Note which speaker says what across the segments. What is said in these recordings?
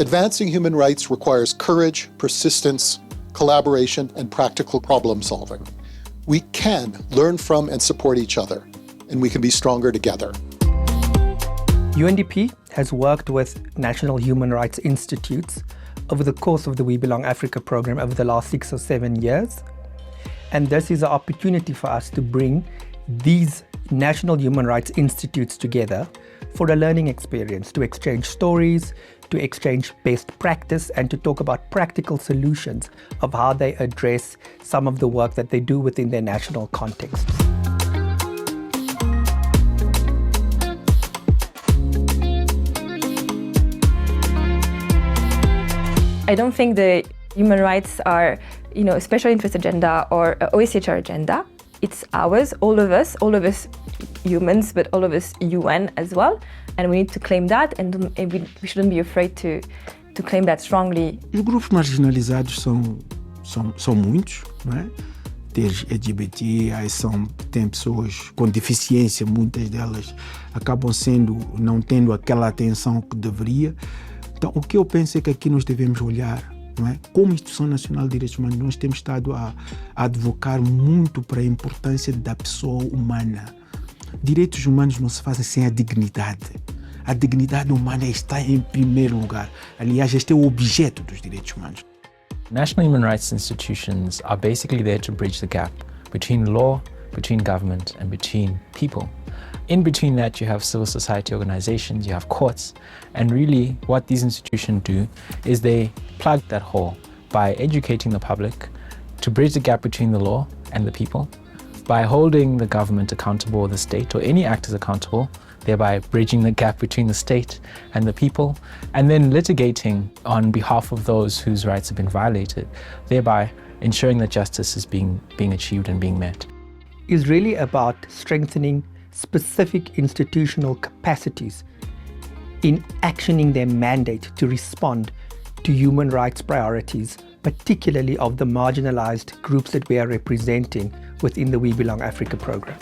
Speaker 1: Advancing human rights requires courage, persistence, collaboration, and practical problem solving. We can learn from and support each other, and we can be stronger together.
Speaker 2: UNDP has worked with national human rights institutes over the course of the We Belong Africa program over the last 6 or 7 years. And this is an opportunity for us to bring these national human rights institutes together for a learning experience, to exchange stories, to exchange best practice, and to talk about practical solutions of how they address some of the work that they do within their national contexts.
Speaker 3: I don't think the human rights are, a special interest agenda or a OSHR agenda. It's ours, all of us humans, but all of us UN as well. And we need to claim that, and we shouldn't be afraid to claim that strongly.
Speaker 4: Os grupos marginalizados são muitos, não é? Tem LGBTIs, tem pessoas com deficiência, muitas delas acabam não tendo aquela atenção que deveria. Então, o que eu penso é que aqui nós devemos olhar, não é? Como Instituição Nacional de Direitos Humanos, nós temos estado a advocar muito para a importância da pessoa humana. Direitos humanos não se fazem sem a dignidade. A dignidade humana está em primeiro lugar. Aliás, este é o objeto dos direitos humanos.
Speaker 5: National human rights institutions are basically there to bridge the gap between law, between government, and between people. In between that, you have civil society organizations, you have courts, and really what these institutions do is they plug that hole by educating the public to bridge the gap between the law and the people, by holding the government accountable or the state or any actors accountable, thereby bridging the gap between the state and the people, and then litigating on behalf of those whose rights have been violated, thereby ensuring that justice is being achieved and being met.
Speaker 2: Is really about strengthening specific institutional capacities in actioning their mandate to respond to human rights priorities, particularly of the marginalized groups that we are representing within the We Belong Africa program.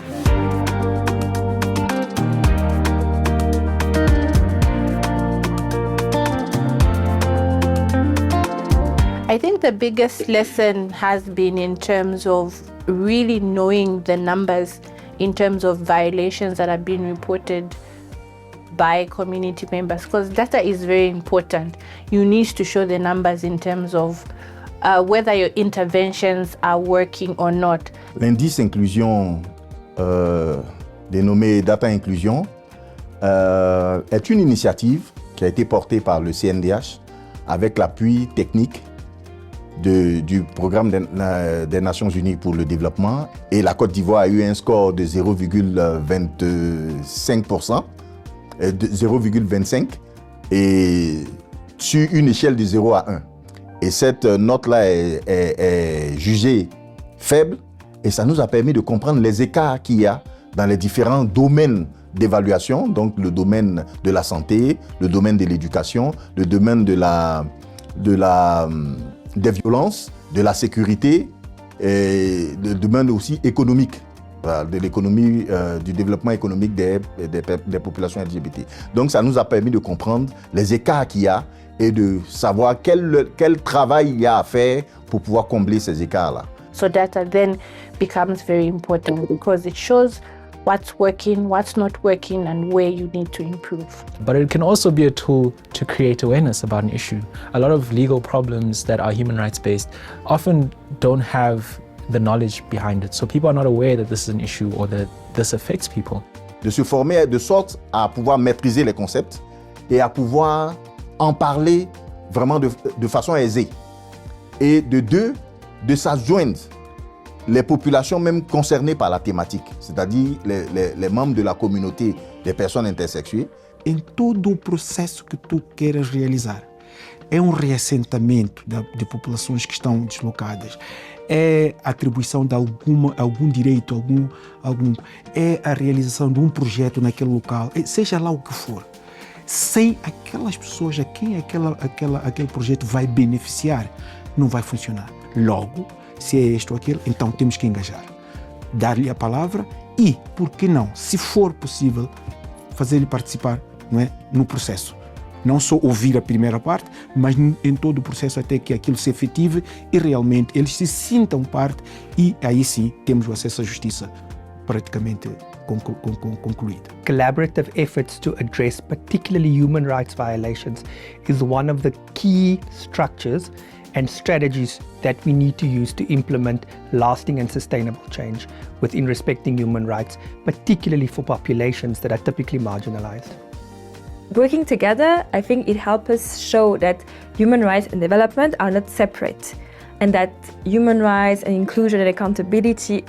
Speaker 6: I think the biggest lesson has been in terms of really knowing the numbers in terms of violations that are being reported by community members, because data is very important. You need to show the numbers in terms of whether your interventions are working or not.
Speaker 7: L'indice inclusion dénommé Data Inclusion est une initiative qui a été portée par le CNDH avec l'appui technique du programme des Nations Unies pour le développement, et la Côte d'Ivoire a eu un score de 0,25%, 0,25 et sur une échelle de 0 à 1. Et cette note-là est jugée faible, et ça nous a permis de comprendre les écarts qu'il y a dans les différents domaines d'évaluation, donc le domaine de la santé, le domaine de l'éducation, le domaine des violences, de la sécurité et le domaine aussi économique, de l'économie, du développement économique des populations LGBT. Donc ça nous a permis de comprendre les écarts qu'il y a et de savoir quel travail il y a à faire pour pouvoir combler ces écarts-là.
Speaker 6: So data then becomes very important because it shows what's working, what's not working, and where you need to improve.
Speaker 5: But it can also be a tool to create awareness about an issue. A lot of legal problems that are human rights based often don't have the knowledge behind it. So people are not aware that this is an issue or that this affects people.
Speaker 7: De se former de sorte à pouvoir maîtriser les concepts et à pouvoir en parler vraiment de façon aisée. Et de deux, de s'adjoindre les populations même concernées par la thématique, c'est-à-dire les membres de la communauté des personnes intersexuées.
Speaker 4: Em todo o processo que tu queiras realizar, é um reassentamento de populações que estão deslocadas, é a atribuição de algum direito, é a realização de um projeto naquele local, seja lá o que for. Sem aquelas pessoas a quem aquele projeto vai beneficiar, não vai funcionar. Logo, se é este ou aquele, então temos que engajar, dar-lhe a palavra e, por que não, se for possível, fazer-lhe participar, não é, no processo. Não só ouvir a primeira parte, mas em todo o processo até que aquilo se efetive e realmente eles se sintam parte, e aí sim temos o acesso à justiça praticamente concluído.
Speaker 2: Collaborative efforts to address particularly human rights violations is one of the key structures and strategies that we need to use to implement lasting and sustainable change within respecting human rights, particularly for populations that are typically marginalized.
Speaker 3: Working together, I think it helps us show that human rights and development are not separate, and that human rights and inclusion and accountability,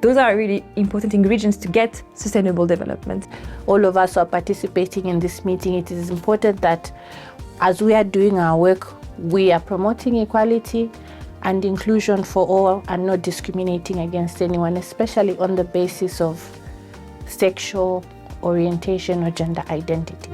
Speaker 3: those are really important ingredients to get sustainable development.
Speaker 6: All of us are participating in this meeting. It is important that as we are doing our work, we are promoting equality and inclusion for all and not discriminating against anyone, especially on the basis of sexual orientation or gender identity.